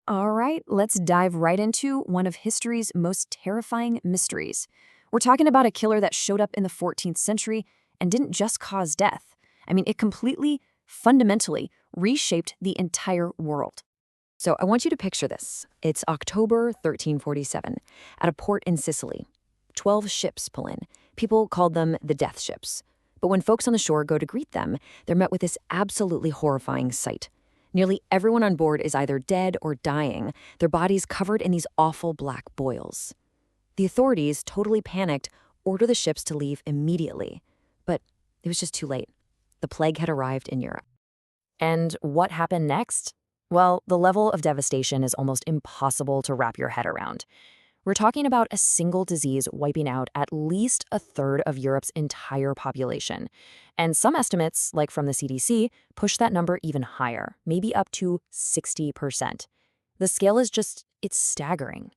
All right, let's dive right into one of history's most terrifying mysteries. We're talking about a killer that showed up in the 14th century and didn't just cause death. It completely, fundamentally reshaped the entire world. So I want you to picture this. It's October 1347 at a port in Sicily. 12 ships pull in. People called them the death ships. But when folks on the shore go to greet them, they're met with this absolutely horrifying sight. Nearly everyone on board is either dead or dying, their bodies covered in these awful black boils. The authorities, totally panicked, order the ships to leave immediately. But it was just too late. The plague had arrived in Europe. And what happened next? Well, the level of devastation is almost impossible to wrap your head around. We're talking about a single disease wiping out at least a third of Europe's entire population. And some estimates, like from the CDC, push that number even higher, maybe up to 60%. The scale is it's staggering.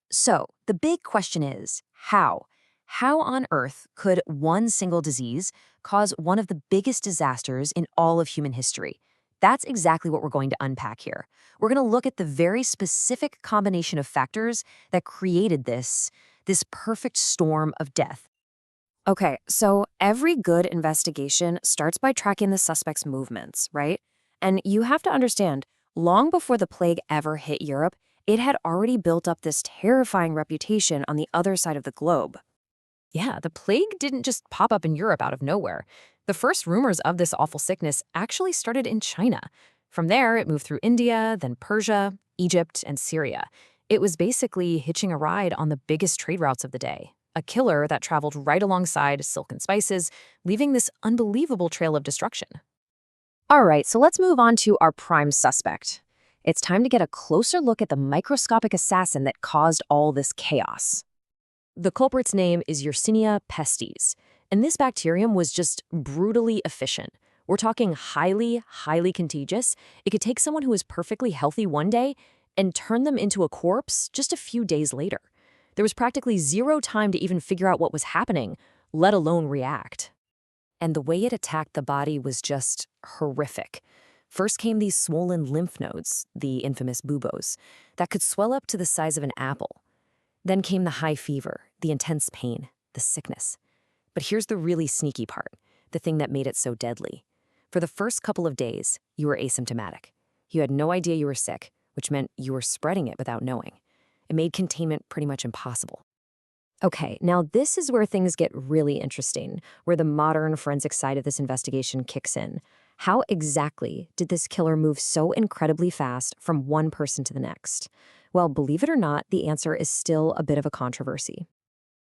So, the big question is, how? How on earth could one single disease cause one of the biggest disasters in all of human history? That's exactly what we're going to unpack here. We're going to look at the very specific combination of factors that created this perfect storm of death. Okay, so every good investigation starts by tracking the suspect's movements, right? And you have to understand, long before the plague ever hit Europe, it had already built up this terrifying reputation on the other side of the globe. Yeah, the plague didn't just pop up in Europe out of nowhere. The first rumors of this awful sickness actually started in China. From there, it moved through India, then Persia, Egypt, and Syria. It was basically hitching a ride on the biggest trade routes of the day, a killer that traveled right alongside silk and spices, leaving this unbelievable trail of destruction. All right, so let's move on to our prime suspect. It's time to get a closer look at the microscopic assassin that caused all this chaos. The culprit's name is Yersinia pestis, and this bacterium was just brutally efficient. We're talking highly, highly contagious. It could take someone who is perfectly healthy one day and turn them into a corpse just a few days later. There was practically zero time to even figure out what was happening, let alone react. And the way it attacked the body was just horrific. First came these swollen lymph nodes, the infamous buboes, that could swell up to the size of an apple. Then came the high fever, the intense pain, the sickness. But here's the really sneaky part, the thing that made it so deadly. For the first couple of days, you were asymptomatic. You had no idea you were sick, which meant you were spreading it without knowing. It made containment pretty much impossible. Okay, now this is where things get really interesting, where the modern forensic side of this investigation kicks in. How exactly did this killer move so incredibly fast from one person to the next? Well, believe it or not, the answer is still a bit of a controversy.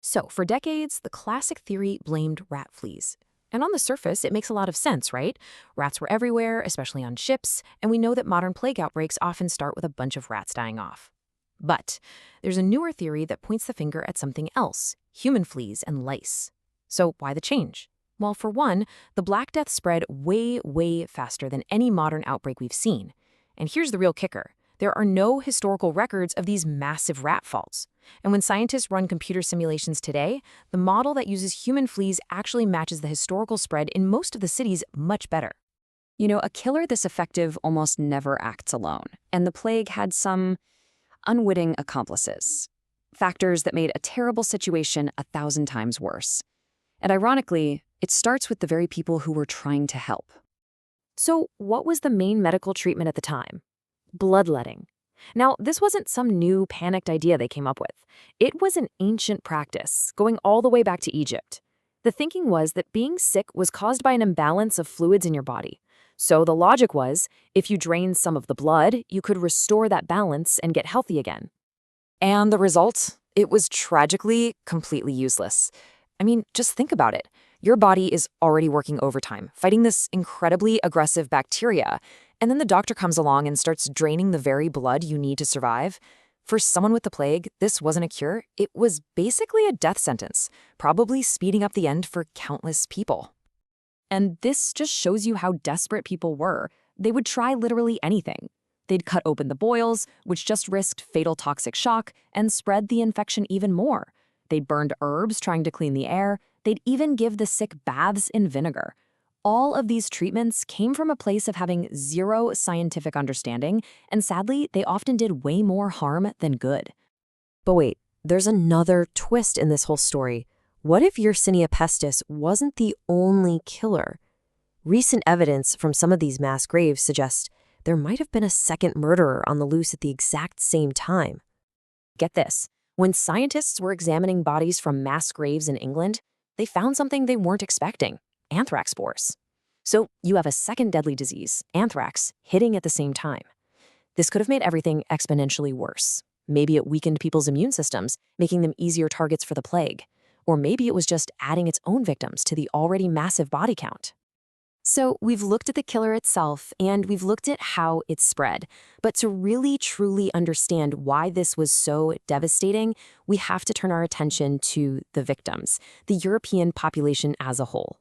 So, for decades, the classic theory blamed rat fleas. And on the surface, it makes a lot of sense, right? Rats were everywhere, especially on ships, and we know that modern plague outbreaks often start with a bunch of rats dying off. But there's a newer theory that points the finger at something else, human fleas and lice. So why the change? Well, for one, the Black Death spread way, way faster than any modern outbreak we've seen. And here's the real kicker. There are no historical records of these massive rat falls. And when scientists run computer simulations today, the model that uses human fleas actually matches the historical spread in most of the cities much better. You know, a killer this effective almost never acts alone, and the plague had some unwitting accomplices, factors that made a terrible situation 1,000 times worse. And ironically, it starts with the very people who were trying to help. So what was the main medical treatment at the time? Bloodletting. Now, this wasn't some new panicked idea they came up with. It was an ancient practice, going all the way back to Egypt. The thinking was that being sick was caused by an imbalance of fluids in your body. So the logic was, if you drained some of the blood, you could restore that balance and get healthy again. And the result? It was tragically completely useless. I mean, just think about it. Your body is already working overtime, fighting this incredibly aggressive bacteria, and then the doctor comes along and starts draining the very blood you need to survive. For someone with the plague, this wasn't a cure. It was basically a death sentence, probably speeding up the end for countless people. And this just shows you how desperate people were. They would try literally anything. They'd cut open the boils, which just risked fatal toxic shock, and spread the infection even more. They'd burned herbs trying to clean the air. They'd even give the sick baths in vinegar. all of these treatments came from a place of having zero scientific understanding, and sadly, they often did way more harm than good. But wait, there's another twist in this whole story. What if Yersinia pestis wasn't the only killer? Recent evidence from some of these mass graves suggests there might have been a second murderer on the loose at the exact same time. Get this. When scientists were examining bodies from mass graves in England, they found something they weren't expecting: anthrax spores. So you have a second deadly disease, anthrax, hitting at the same time. This could have made everything exponentially worse. Maybe it weakened people's immune systems, making them easier targets for the plague. Or maybe it was just adding its own victims to the already massive body count. So we've looked at the killer itself, and we've looked at how it spread. But to really, truly understand why this was so devastating, we have to turn our attention to the victims, the European population as a whole.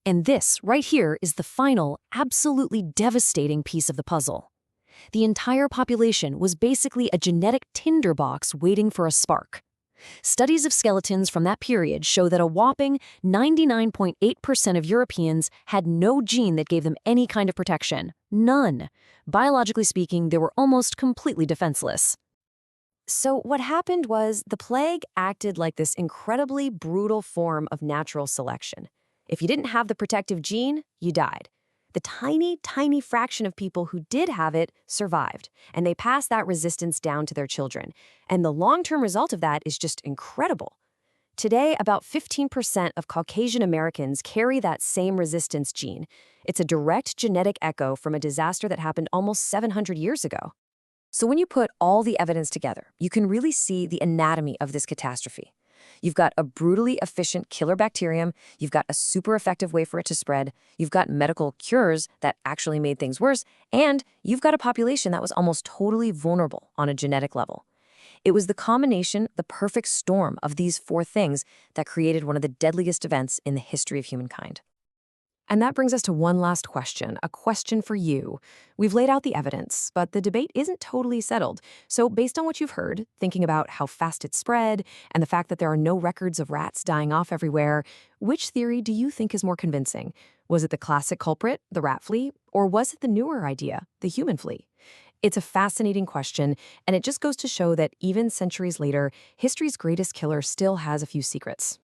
And this, right here, is the final, absolutely devastating piece of the puzzle. The entire population was basically a genetic tinderbox waiting for a spark. Studies of skeletons from that period show that a whopping 99.8% of Europeans had no gene that gave them any kind of protection. None. Biologically speaking, they were almost completely defenseless. So what happened was the plague acted like this incredibly brutal form of natural selection. If you didn't have the protective gene, you died. The tiny, tiny fraction of people who did have it survived, and they passed that resistance down to their children. And the long-term result of that is just incredible. Today, about 15% of Caucasian Americans carry that same resistance gene. It's a direct genetic echo from a disaster that happened almost 700 years ago. So when you put all the evidence together, you can really see the anatomy of this catastrophe. You've got a brutally efficient killer bacterium, you've got a super effective way for it to spread, you've got medical cures that actually made things worse, and you've got a population that was almost totally vulnerable on a genetic level. It was the combination, the perfect storm of these four things that created one of the deadliest events in the history of humankind. And that brings us to one last question, a question for you. We've laid out the evidence, but the debate isn't totally settled. So based on what you've heard, thinking about how fast it spread, and the fact that there are no records of rats dying off everywhere, which theory do you think is more convincing? Was it the classic culprit, the rat flea, or was it the newer idea, the human flea? It's a fascinating question, and it just goes to show that even centuries later, history's greatest killer still has a few secrets.